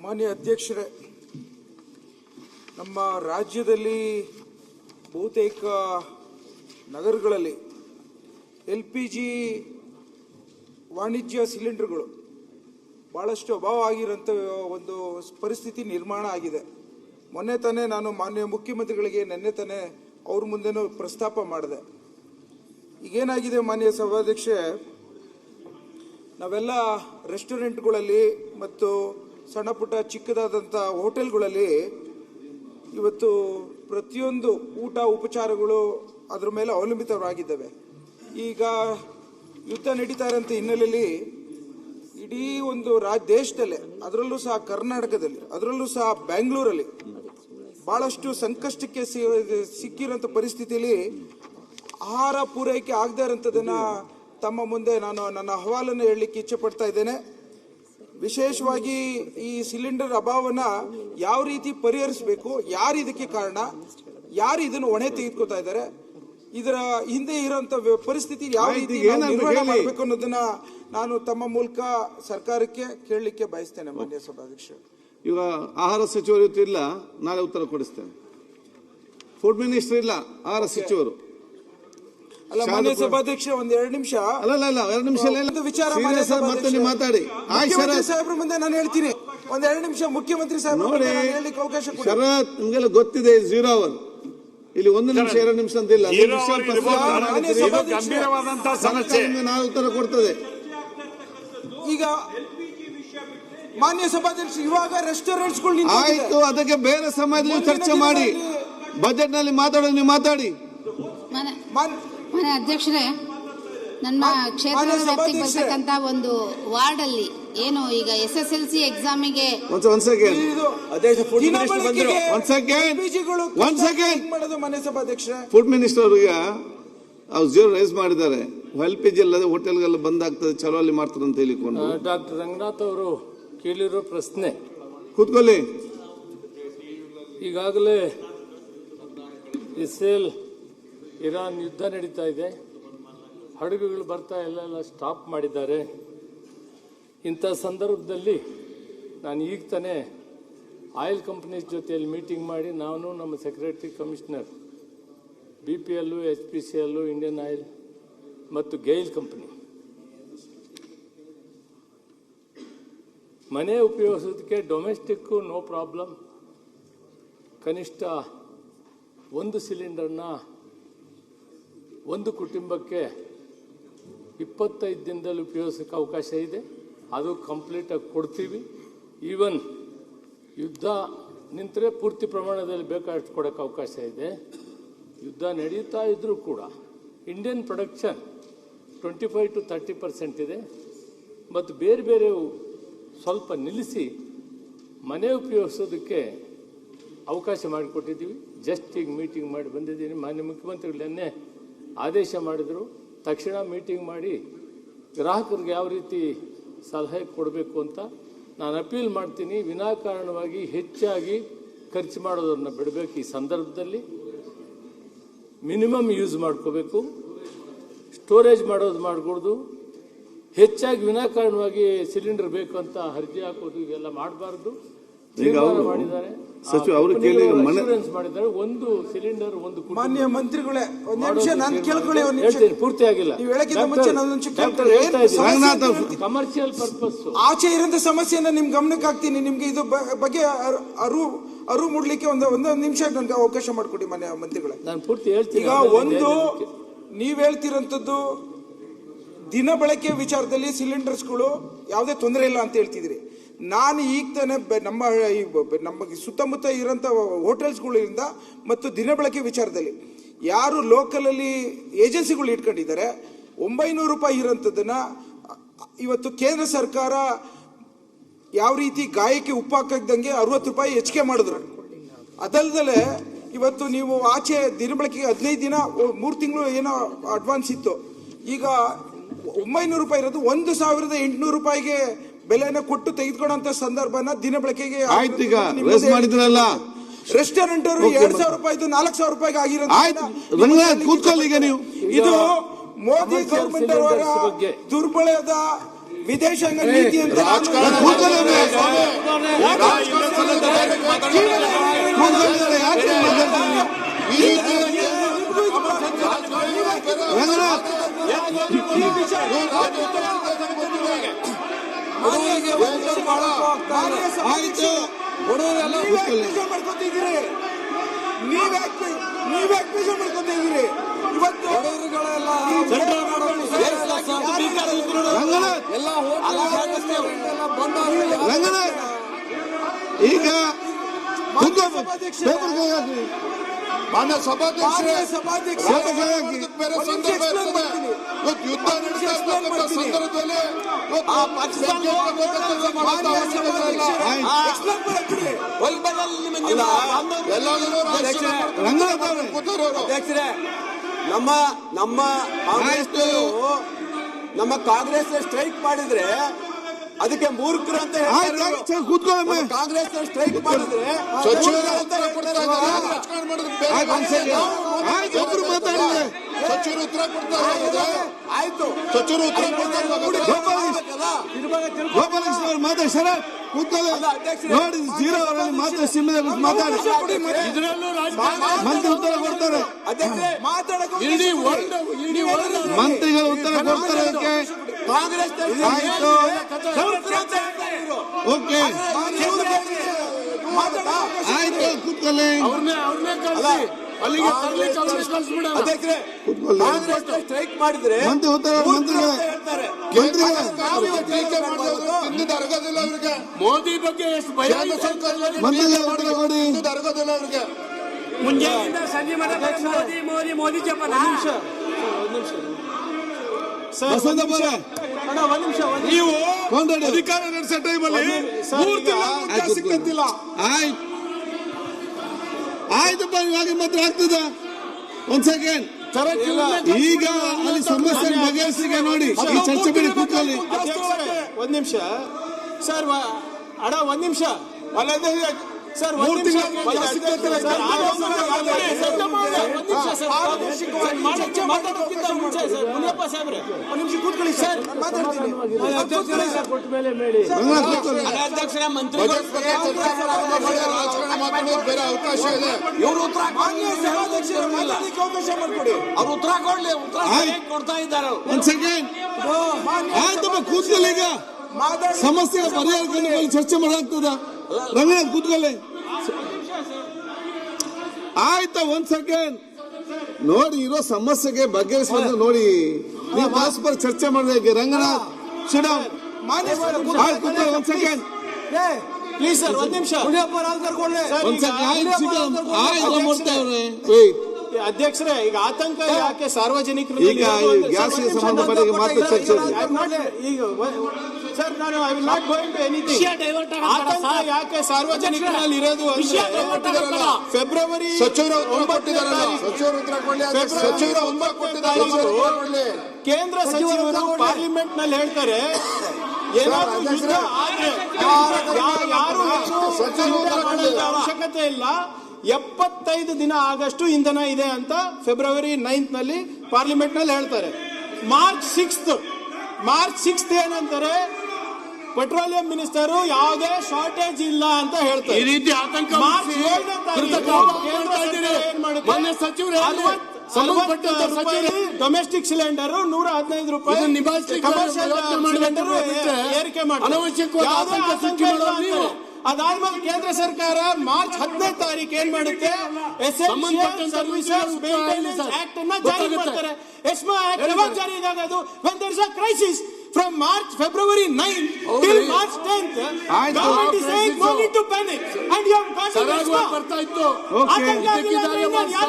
ಮಾನ್ಯ ಅಧ್ಯಕ್ಷರೇ, ನಮ್ಮ ರಾಜ್ಯದಲ್ಲಿ ಬಹುತೇಕ ನಗರಗಳಲ್ಲಿ LPG ವಾಣಿಜ್ಯ ಸಿಲಿಂಡರ್ಗಳು ಬಹಳಷ್ಟು ಅಭಾವ ಆಗಿರೋಂಥ ಒಂದು ಪರಿಸ್ಥಿತಿ ನಿರ್ಮಾಣ ಆಗಿದೆ. ಮೊನ್ನೆ ತಾನೇ ನಾನು ಮಾನ್ಯ ಮುಖ್ಯಮಂತ್ರಿಗಳಿಗೆ ನಿನ್ನೆ ತಾನೇ ಅವ್ರ ಮುಂದೆನೂ ಪ್ರಸ್ತಾಪ ಮಾಡಿದೆ. ಈಗೇನಾಗಿದೆ ಮಾನ್ಯ ಸಭಾಧ್ಯಕ್ಷೆ, ನಾವೆಲ್ಲ ರೆಸ್ಟೋರೆಂಟ್ಗಳಲ್ಲಿ ಮತ್ತು ಸಣ್ಣ ಪುಟ್ಟ ಚಿಕ್ಕದಾದಂಥ ಹೋಟೆಲ್ಗಳಲ್ಲಿ ಇವತ್ತು ಪ್ರತಿಯೊಂದು ಊಟ ಉಪಚಾರಗಳು ಅದರ ಮೇಲೆ ಅವಲಂಬಿತವಾಗಿದ್ದಾವೆ. ಈಗ ಯುದ್ಧ ನಡೀತಾ ಇರೋಂಥ ಹಿನ್ನೆಲೆಯಲ್ಲಿ ಇಡೀ ಒಂದು ದೇಶದಲ್ಲೇ, ಅದರಲ್ಲೂ ಸಹ ಕರ್ನಾಟಕದಲ್ಲಿ, ಅದರಲ್ಲೂ ಸಹ ಬೆಂಗಳೂರಲ್ಲಿ ಬಹಳಷ್ಟು ಸಂಕಷ್ಟಕ್ಕೆ ಸಿಕ್ಕಿರೋಂಥ ಪರಿಸ್ಥಿತಿಯಲ್ಲಿ ಆಹಾರ ಪೂರೈಕೆ ಆಗದೇ ಇರೋಂಥದ್ದನ್ನ ತಮ್ಮ ಮುಂದೆ ನಾನು ನನ್ನ ಅಹವಾಲನ್ನು ಹೇಳಲಿಕ್ಕೆ ಇಚ್ಛೆ ಪಡ್ತಾ ಇದ್ದೇನೆ. ವಿಶೇಷವಾಗಿ ಈ ಸಿಲಿಂಡರ್ ಅಭಾವನ ಯಾವ ರೀತಿ ಪರಿಹರಿಸಬೇಕು, ಯಾರು ಇದಕ್ಕೆ ಕಾರಣ, ಯಾರು ಇದನ್ನು ಹೊಣೆ ತೆಗೆದುಕೊಳ್ತಾ ಇದ್ದಾರೆ, ಇದರ ಹಿಂದೆ ಇರುವಂತ ಪರಿಸ್ಥಿತಿ ಯಾವ ರೀತಿ ನಿರ್ವಹಣೆ ಮಾಡಬೇಕು ಅನ್ನೋದನ್ನ ನಾನು ತಮ್ಮ ಮೂಲಕ ಸರ್ಕಾರಕ್ಕೆ ಕೇಳಲಿಕ್ಕೆ ಬಯಸ್ತೇನೆ. ಮಾನ್ಯ ಸಭಾಧ್ಯಕ್ಷ, ಈಗ ಆಹಾರ ಸಚಿವರು ಇವತ್ತು ಇಲ್ಲ, ನಾಳೆ ಉತ್ತರ ಕೊಡಿಸ್ತೇನೆ. ಫುಡ್ ಮಿನಿಸ್ಟರ್ ಇಲ್ಲ, ಆಹಾರ ಸಚಿವರು ಅಲ್ಲ. ಮಾನ್ಯ ಸಭಾಧ್ಯಕ್ಷ, ಒಂದ್ 2 ನಿಮಿಷ ಅಲ್ಲ 2 ನಿಮಿಷ ವಿಚಾರ ಮಾತಾಡಿ. ಸಾಹೇಬ್ರ ಮುಂದೆ ನಾನು ಹೇಳ್ತೀನಿ. ಒಂದ್ 2 ನಿಮಿಷ ಮುಖ್ಯಮಂತ್ರಿ ಸಾಹೇಬ್ರ ಹೇಳಲಿಕ್ಕೆ ಅವಕಾಶ ಕೊಡಿ. ಶರತ್, ನಿಮಗೆಲ್ಲ ಗೊತ್ತಿದೆ 0 ಅವರ್. ಇಲ್ಲಿ 1 ನಿಮಿಷ 2 ನಿಮಿಷ ಅಂತ ಇಲ್ಲ. ಗಂಭೀರವಾದಂತಹ ಸಮಸ್ಯೆ, ನಾವು ಉತ್ತರ ಕೊಡ್ತದೆ. ಈಗ ಮಾನ್ಯ ಸಭಾಧ್ಯಕ್ಷ, ಇವಾಗ ರೆಸ್ಟೋರೆಂಟ್ಸ್ ಆಯ್ತು, ಅದಕ್ಕೆ ಬೇರೆ ಸಮಯದಲ್ಲಿ ಚರ್ಚೆ ಮಾಡಿ. ಬಜೆಟ್ ನಲ್ಲಿ ಮಾತಾಡೋದು ನೀವು ಮಾತಾಡಿ. ಮನೆ ಅಧ್ಯಕ್ಷರೇ, ನನ್ನ ಕ್ಷೇತ್ರದ ವ್ಯಾಪ್ತಿಗೆ ಬರ್ತಕ್ಕಂತ ಒಂದು ವಾರ್ಡ್ ಅಲ್ಲಿ ಏನು ಈಗ SSLC ಎಕ್ಸಾಮಿಗೆ ಫುಡ್ ಮಿನಿಸ್ಟರ್ ಅವರಿಗೆ ಅವ್ರು ರೈಸ್ ಮಾಡಿದ್ದಾರೆ. LPG ಅಲ್ಲದೆ ಹೋಟೆಲ್ಗೆಲ್ಲ ಬಂದ್ ಆಗ್ತದೆ, ಚಲೋ ಅಲ್ಲಿ ಮಾಡ್ತಾರೆ ಅಂತ ಹೇಳಿಕೊಂಡು ಡಾಕ್ಟರ್ ರಂಗನಾಥ್ ಅವರು ಕೇಳಿರೋ ಪ್ರಶ್ನೆ. ಕೂತ್ಕೊಳ್ಳಿ. ಈಗಾಗಲೇ ಇಸ್ರೇಲ್ ಇರಾನ್ ಯುದ್ಧ ನಡೀತಾ ಇದೆ, ಹಡಗುಗಳು ಬರ್ತಾ ಎಲ್ಲ ಸ್ಟಾಪ್ ಮಾಡಿದ್ದಾರೆ. ಇಂಥ ಸಂದರ್ಭದಲ್ಲಿ ನಾನು ಈಗ ತಾನೇ ಆಯಿಲ್ ಕಂಪನೀಸ್ ಜೊತೆಯಲ್ಲಿ ಮೀಟಿಂಗ್ ಮಾಡಿ, ನಾನು ನಮ್ಮ secretary commissioner BPL, HPCL, Indian oil ಮತ್ತು ಗೈಲ್ ಕಂಪನಿ ಮನೆ ಉಪಯೋಗಿಸೋದಕ್ಕೆ ಡೊಮೆಸ್ಟಿಕ್ಕು ನೋ ಪ್ರಾಬ್ಲಮ್, ಕನಿಷ್ಠ 1 ಸಿಲಿಂಡರ್ನ ಒಂದು ಕುಟುಂಬಕ್ಕೆ 25 ದಿನದಲ್ಲಿ ಉಪಯೋಗಿಸೋಕ್ಕೆ ಅವಕಾಶ ಇದೆ. ಅದು ಕಂಪ್ಲೀಟಾಗಿ ಕೊಡ್ತೀವಿ. ಈವನ್ ಯುದ್ಧ ನಿಂತರೆ ಪೂರ್ತಿ ಪ್ರಮಾಣದಲ್ಲಿ ಬೇಕಾದಷ್ಟು ಕೊಡೋಕ್ಕೆ ಅವಕಾಶ ಇದೆ. ಯುದ್ಧ ನಡೀತಾ ಇದ್ರೂ ಕೂಡ ಇಂಡಿಯನ್ ಪ್ರೊಡಕ್ಷನ್ 25 to 30% ಇದೆ. ಮತ್ತು ಬೇರೆ ಬೇರೆ ಸ್ವಲ್ಪ ನಿಲ್ಲಿಸಿ ಮನೆ ಉಪಯೋಗಿಸೋದಕ್ಕೆ ಅವಕಾಶ ಮಾಡಿಕೊಟ್ಟಿದ್ದೀವಿ. ಜಸ್ಟ್ ಈಗ ಮೀಟಿಂಗ್ ಮಾಡಿ ಬಂದಿದ್ದೀನಿ. ಮಾನ್ಯ ಮುಖ್ಯಮಂತ್ರಿಗಳನ್ನೇ ಆದೇಶ ಮಾಡಿದರು, ತಕ್ಷಣ ಮೀಟಿಂಗ್ ಮಾಡಿ ಗ್ರಾಹಕರಿಗೆ ಯಾವ ರೀತಿ ಸಲಹೆ ಕೊಡಬೇಕು ಅಂತ ನಾನು ಅಪೀಲ್ ಮಾಡ್ತೀನಿ. ವಿನಾಕಾರಣವಾಗಿ ಹೆಚ್ಚಾಗಿ ಖರ್ಚು ಮಾಡೋದನ್ನು ಬಿಡಬೇಕು. ಈ ಸಂದರ್ಭದಲ್ಲಿ ಮಿನಿಮಮ್ ಯೂಸ್ ಮಾಡ್ಕೋಬೇಕು, ಸ್ಟೋರೇಜ್ ಮಾಡೋದು ಮಾಡಕೂಡ್ದು. ಹೆಚ್ಚಾಗಿ ವಿನಾಕಾರಣವಾಗಿ ಸಿಲಿಂಡರ್ ಬೇಕು ಅಂತ ಅರ್ಜಿ ಹಾಕೋದು ಇವೆಲ್ಲ ಮಾಡಬಾರ್ದು. ಮಾಡಿದ್ದಾರೆ, ಮಾಡಿದ್ದಾರೆ. 1 ಸಿಲಿಂಡರ್ 1 ಮಾನ್ಯ ಮಂತ್ರಿಗಳೇ, ಒಂದು ನಿಮಿಷ ನಾನು ಕೇಳ್ಕೊಳ್ಳಿ. ಪೂರ್ತಿ ಆಗಿಲ್ಲ. ಕಮರ್ಷಿಯಲ್ ಪರ್ಪಸ್ ಆಚೆ ಇರೋಂಥ ಸಮಸ್ಯೆಯನ್ನ ನಿಮ್ ಗಮನಕ್ಕೆ ಹಾಕ್ತೀನಿ. ನಿಮ್ಗೆ ಇದು ಬಗ್ಗೆ ಅರಿವು ಮೂಡ್ಲಿಕ್ಕೆ ಒಂದು ನಿಮಿಷ ನನಗೆ ಅವಕಾಶ ಮಾಡಿಕೊಡಿ ಮಾನ್ಯ ಮಂತ್ರಿಗಳೇ. ನಾನು ಪೂರ್ತಿ ಹೇಳ್ತೀನಿ. ಈಗ ಒಂದು ನೀವ್ ಹೇಳ್ತಿರೋಂಥದ್ದು ದಿನ ಬಳಕೆ ವಿಚಾರದಲ್ಲಿ ಸಿಲಿಂಡರ್ಸ್ಗಳು ಯಾವುದೇ ತೊಂದರೆ ಇಲ್ಲ ಅಂತ ಹೇಳ್ತಿದ್ರಿ. ನಾನು ಈಗ ತಾನೇ ನಮ್ಮ ಸುತ್ತಮುತ್ತ ಇರೋಂಥ ಹೋಟೆಲ್ಸ್ಗಳಿಂದ ಮತ್ತು ದಿನ ಬಳಕೆ ವಿಚಾರದಲ್ಲಿ ಯಾರು ಲೋಕಲಲ್ಲಿ ಏಜೆನ್ಸಿಗಳು ಇಟ್ಕೊಂಡಿದ್ದಾರೆ 900 ರೂಪಾಯಿ ಇರೋಂಥದ್ದನ್ನ ಇವತ್ತು ಕೇಂದ್ರ ಸರ್ಕಾರ ಯಾವ ರೀತಿ ಗಾಯಕ್ಕೆ ಉಪ್ಪು ಹಾಕದಂಗೆ 60 ರೂಪಾಯಿ ಹೆಚ್ಚಿಗೆ ಮಾಡಿದ್ರು. ಅದಲ್ಲದೆ ಇವತ್ತು ನೀವು ಆಚೆ ದಿನ ಬಳಕೆಗೆ 15 ದಿನ 3 ತಿಂಗಳು ಏನೋ ಅಡ್ವಾನ್ಸ್ ಇತ್ತು. ಈಗ 900 ರೂಪಾಯಿ ಇರೋದು 1800 ರೂಪಾಯಿಗೆ ಬೆಲೆನ ಕೊಟ್ಟು ತೆಗೆದುಕೊಳ್ಳುವಂತ ಸಂದರ್ಭನ ದಿನ ಬಳಕೆಗೆ ಮಾಡಿದ್ರಲ್ಲ. ರೆಸ್ಟೋರೆಂಟ್ ಅವರು 2000 ರೂಪಾಯಿ 4000 ರೂಪಾಯಿಗೆ ಆಗಿರೋದು. ಇದು ಮೋದಿ ಗೌರ್ಮೆಂಟ್ ಅವರ ದುರ್ಬಳದ ವಿದೇಶಾಂಗ ನೀತಿ ಅಂತ ಕೂತ್ಕೊಳ್ಳಿ. ಯಾಕೆ ಮಾತಾಡ್ತೀನಿ? ರಂಗನಾಥ್, ಆಯ್ತು. ಮಾಡ್ಕೊತಿದ್ದೀರಿ ನೀವ್ಯಾಕೆ ಬೇಜಾರು ಮಾಡ್ಕೊತಿದ್ದೀರಿ? ಇವತ್ತು ರಂಗನಾಥ್, ಈಗ ಮಾನ್ಯ ಸಭಾಧ್ಯಕ್ಷರೇ, ಸಭಾಧ್ಯಕ್ಷ ಬೇರೆ ಸಂದರ್ಭ ಇರ್ತದೆ. ಇವತ್ತು ಯುದ್ಧ ನಡೀತಾ ಇರ್ತಕ್ಕಂಥ ಸಂದರ್ಭದಲ್ಲಿ ಅಧ್ಯಕ್ಷರೇ, ನಮ್ಮ ಕಾಂಗ್ರೆಸ್ ಸ್ಟ್ರೈಕ್ ಮಾಡಿದ್ರೆ ಅದಕ್ಕೆ ಮೂರ್ಖರು ಅಂತ ಹೇಳ್ತಾರೆ. ಕೂತ್ಕೊಳ್ಳ. ಕಾಂಗ್ರೆಸ್ ಸ್ಟ್ರೈಕ್ ಮಾಡಿದ್ರೆ ಸಚಿವರು ಉತ್ತರ ಕೊಡ್ತಾ ಇದ್ದಾರೆ. ರಾಜಕಾರಣ ಮಾಡೋದು ಬೇರೆ. ಒಬ್ರು ಮಾತಾಡಿದ್ರೆ ಸಚಿವರು ಉತ್ತರ ಕೊಡ್ತಾ ಇದ್ದಾರೆ. ಆಯ್ತು, ಸಚಿವರು ಉತ್ತರ ಕೊಡ್ತಾ ಗೋಪಾಲಕೃಷ್ಣ ಅವರು ಮಾತಾಡಿ ಸರ ಕೂತ್ಕೊಳ್ಳಿ. ನೋಡಿ ಜೀರೋ ಅವರಲ್ಲಿ ಮಾತಾಡಿ ಮಾತಾಡಿ ಮಂತ್ರಿ ಉತ್ತರ ಕೊಡ್ತಾರೆ. ಮಂತ್ರಿಗಳು ಉತ್ತರ ಕೊಡ್ತಾರೆ. ಅದಕ್ಕೆ ಕಾಂಗ್ರೆಸ್ ಆಯ್ತು, ಓಕೆ ಆಯ್ತು, ಕೂತ್ಕೊಳ್ಳಿ. ಅಧ್ಯಕ್ಷರೇ, ಕಾಂಗ್ರೆಸ್ ಸ್ಟ್ರೈಕ್ ಮಾಡಿದ್ರೆ ಮಂತ್ರಿ ಉತ್ತರ ಮಂತ್ರಿಗಳೇ ಅರಗೋದಿಲ್ಲ ಅವ್ರಿಗೆ. ಮೋದಿ ಬಗ್ಗೆ ಎಷ್ಟು ಭಯ ಮಂತ್ರಿಗಳ ಉತ್ತರ ಕೊಡಿ. ಅರಗೋದಿಲ್ಲ ಅವ್ರಿಗೆ. ಮುಂಜಾನೆಯಿಂದ ಸಂಜೆ ಮೋದಿ ಮೋದಿ ಜಪನ ಬಸವನಪ್ಪ ನೀವು ಕೊಂಡಾಡಿ ಅಧಿಕಾರ ನಡೆಸೋ ಟೈಮಲ್ಲಿ ಸಿಕ್ಕಂತಿಲ್ಲ. ಆಯ್ತು ಆಯ್ತಪ್ಪ, ಇವಾಗ ಮಾತ್ರ ಆಗ್ತದ. ಒಂದ್ ಸೆಕೆಂಡ್. ಈಗ ಅಲ್ಲಿ ಸಮಸ್ಯೆ ಬಗೆಹರಿಸಿಗೆ ನೋಡಿ. ಈ ಚರ್ಚೆ ಬಿಡಿ, ಕೂತ್ಕೊಳ್ಳಿ. ಒಂದ್ ನಿಮಿಷ ಸರ್, ಅಡ ಒಂದ್ ನಿಮಿಷ ಸರ್, ಮುನಿಯಪ್ಪ ಸಾಹೇಬ್ರೆ ಒಂದ್ ನಿಮಿಷ ಕೂತ್ಕೊಳ್ಳಿ ಸರ್, ಮಾತಾಡ್ತೀನಿ. ಅಧ್ಯಕ್ಷರ ಮಂತ್ರಿಗಳು ರಾಜಕಾರಣ ಮಾತಾಡೋದು ಬೇರೆ ಅವಕಾಶ ಇದೆ. ಇವರು ಉತ್ತರ ಅವಕಾಶ ಮಾಡ್ಕೊಡಿ. ಅವ್ರು ಉತ್ತರ ಕೊಡ್ಲಿ, ಉತ್ತರ ಕೊಡ್ತಾ ಇದ್ದಾರೆ. ಒಂದ್ ಸೆಕೆಂಡ್. ಆಯ್ತಪ್ಪ, ಕೂತ್ಕೊಳ್ಳಿ. ಈಗ ಸಮಸ್ಯೆ ಪರಿಹಾರ ಕಂಡುಕೊಳ್ಳಿ, ಚರ್ಚೆ ಮಾಡಾಗ್ತದ. ರಂಗನಾಥ್ ಕೂತ್ಕೊಳ್ಳಿ. ಆಯ್ತಾ, ಒಂದ್ ಸೆಕೆಂಡ್ ನೋಡಿ. ಇರೋ ಸಮಸ್ಯೆಗೆ ಬಗೆಹರಿಸುವಂತ ನೋಡಿ. ನೀವು ಪರಸ್ಪರ ಚರ್ಚೆ ಮಾಡಬೇಕು. ರಂಗನಾಥ್ ಶಿಡಮ್ ಕೂತ್ಕೊಳ್ಳಿ. ಒಂದ್ ಸೆಕೆಂಡ್ ಪ್ಲೀಸ್ ಸರ್, ಒಂದ್ ನಿಮಿಷ. ಒಂದ್ ಸೆಕೆಂಡ್. ಆಯ್ತು ಮಾಡ್ತಾವ್ರೆ. ಅಧ್ಯಕ್ಷರೇ, ಈಗ ಆತಂಕ ಯಾಕೆ ಸಾರ್ವಜನಿಕರು? ಈಗ ಗ್ಯಾಸ್ಗೆ ಸಂಬಂಧಪಟ್ಟ ಮಾತ್ರ ಚರ್ಚೆ ಈಗ ಸರ್, ನಾನು I will not going to anything. ಆತಂಕ ಯಾಕೆ ಸಾರ್ವಜನಿಕರಲ್ಲಿ ಇರೋದು ಅಂದ್ರೆ ಫೆಬ್ರವರಿ ಸಚಿವರು ಉತ್ತರ ಕೊಟ್ಟಿದ್ದಾರಲ್ಲ, ಸಚಿವರು ಉತ್ತರ ಕೊಡ್ಲಿ. ಸಚಿವರು ಉತ್ತರ ಕೊಟ್ಟಿದ್ದಾರೆ. ಕೇಂದ್ರ ಸಚಿವರು ಪಾರ್ಲಿಮೆಂಟ್ ನಲ್ಲಿ ಹೇಳ್ತಾರೆ, ಏನಾದ್ರೂ ಯುದ್ಧ ಆದ್ರೆ ಯಾರು ಅವಶ್ಯಕತೆ ಇಲ್ಲ, 75 ದಿನ ಆಗಷ್ಟು ಇಂಧನ ಇದೆ ಅಂತ ಫೆಬ್ರವರಿ 9 ನಲ್ಲಿ ಪಾರ್ಲಿಮೆಂಟ್ ನಲ್ಲಿ ಹೇಳ್ತಾರೆ. ಮಾರ್ಚ್ 6 ಏನಂತಾರೆ, ಪೆಟ್ರೋಲಿಯಂ ಮಿನಿಸ್ಟರ್ ಯಾವುದೇ ಶಾರ್ಟೇಜ್ ಇಲ್ಲ ಅಂತ ಹೇಳ್ತಾರೆ. ಈ ರೀತಿ ಆತಂಕ ಮಾರ್ಚ್ 7ನೇ ಡೊಮೆಸ್ಟಿಕ್ ಸಿಲಿಂಡರ್ 115 ರೂಪಾಯಿ, ಕಮರ್ಷಿಯಲ್ ಸಿಲಿಂಡರ್ ಏರಿಕೆ ಮಾಡಿ. ಅದಾದ್ಮೇಲೆ ಕೇಂದ್ರ ಸರ್ಕಾರ ಮಾರ್ಚ್ 15 ತಾರೀಕು ಏನ್ ಮಾಡುತ್ತೆ, ಎಸೆನ್ಷಿಯಲ್ ಸರ್ವಿಸಸ್ ಮೇಂಟೆನೆನ್ಸ್ ಆಕ್ಟ್ ಅನ್ನ ಜಾರಿ ಮಾಡ್ತಾರೆ. ಎಸ್ಮಾ ಆಕ್ಟ್ ಯಾವಾಗ ಜಾರಿ ಇದಾಗೋದು? when there is a crisis. From February 9 till March 10th, government is saying no need to panic, and you have got to ಬರ್ತಾ ಇತ್ತು.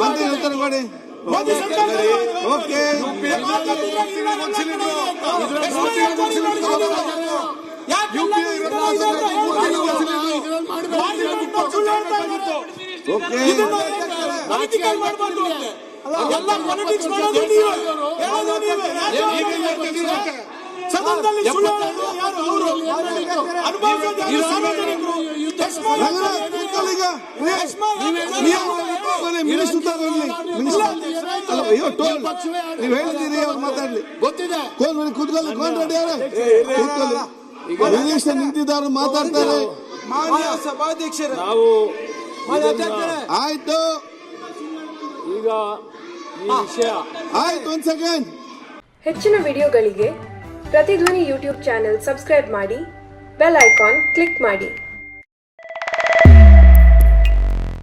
ಮಂತ್ರಿ ಉತ್ತರ ಕೊಡಿ. ಓಕೆ ಸದನದಲ್ಲಿ ಸುಳ್ಳು ಹೇಳೋದು ಯಾರು? ಅವರು ಅನುಭವಿಸೋದು ಯಾರು? ಸಾರ್ವಜನಿಕರು. ಮಿನಿಸ್ಟರ್ ತಗೊಳ್ಳಿ ಅಲ್ಲ ಅಯ್ಯೋ ಟೋಲ್ ನೀವು ಹೇಳಿದ್ದೀರಿ ಅವ್ರು ಮಾತಾಡ್ಲಿ ಗೊತ್ತಿದೆ. ಕೂತ್ಕೊಳ್ಳಿ ಕೋನ್ ರೆಡಿ ಕೂತ್ಕೊಳ್ಳಿ. ಮಿನಿಸ್ಟರ್ ನಿಂತಿದ್ದವ್ರು ಮಾತಾಡ್ತಾರೆ. ಮಾನ್ಯ ಸಭಾಧ್ಯಕ್ಷರೇ, ನಾವು ಆಯ್ತು ಈಗ ಈ ವಿಷಯ ಆಯ್ತು ಒಂದ್ ಸೆಕೆಂಡ್. ಹೆಚ್ಚಿನ ವಿಡಿಯೋಗಳಿಗೆ ಪ್ರತಿಧ್ವನಿ ಯೂಟ್ಯೂಬ್ ಚಾನೆಲ್ ಸಬ್ಸ್ಕ್ರೈಬ್ ಮಾಡಿ, ಬೆಲ್ ಐಕಾನ್ ಕ್ಲಿಕ್ ಮಾಡಿ.